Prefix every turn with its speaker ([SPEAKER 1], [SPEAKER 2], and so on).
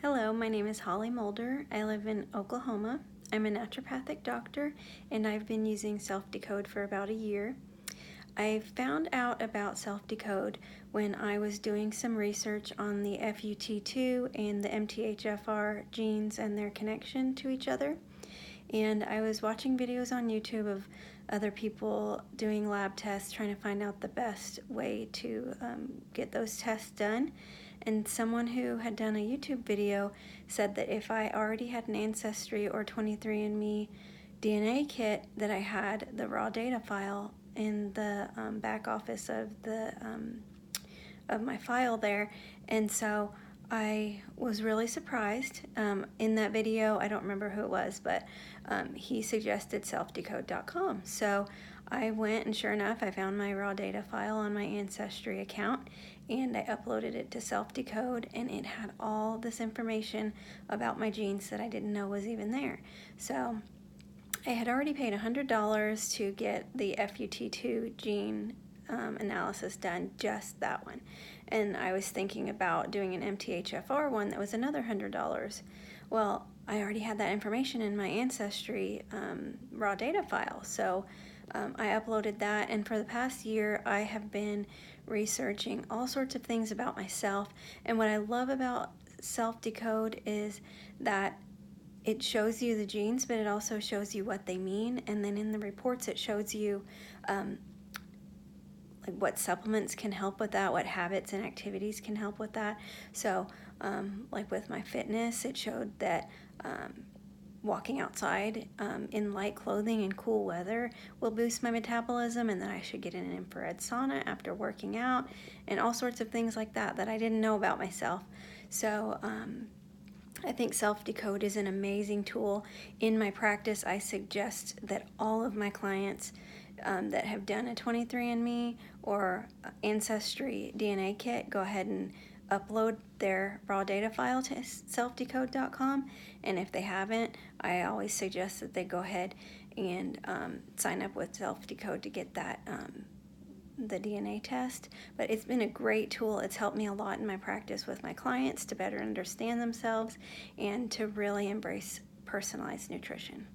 [SPEAKER 1] Hello, my name is Holly Mulder. I live in Oklahoma. I'm a naturopathic doctor and I've been using SelfDecode for about a year. I found out about SelfDecode when I was doing some research on the FUT2 and the MTHFR genes and their connection to each other. And I was watching videos on YouTube of other people doing lab tests, trying to find out the best way to get those tests done. And someone who had done a YouTube video said that if I already had an Ancestry or 23andMe DNA kit, that I had the raw data file in the back office of my file there. And so I was really surprised. In that video, I don't remember who it was, but he suggested SelfDecode.com. So I went, and sure enough, I found my raw data file on my Ancestry account, and I uploaded it to SelfDecode, and it had all this information about my genes that I didn't know was even there. So I had already paid $100 to get the FUT2 gene analysis done, just that one. And I was thinking about doing an MTHFR one that was another $100. Well, I already had that information in my Ancestry raw data file, so I uploaded that, and for the past year I have been researching all sorts of things about myself. And what I love about SelfDecode is that it shows you the genes, but it also shows you what they mean, and then in the reports it shows you like what supplements can help with that, what habits and activities can help with that. So like with my fitness, it showed that walking outside in light clothing and cool weather will boost my metabolism, and that I should get in an infrared sauna after working out, and all sorts of things like that that I didn't know about myself. So I think SelfDecode is an amazing tool. In my practice, I suggest that all of my clients that have done a 23andMe or Ancestry DNA kit go ahead and upload their raw data file to SelfDecode.com. And if they haven't, I always suggest that they go ahead and sign up with SelfDecode to get that the DNA test. But it's been a great tool. It's helped me a lot in my practice with my clients to better understand themselves and to really embrace personalized nutrition.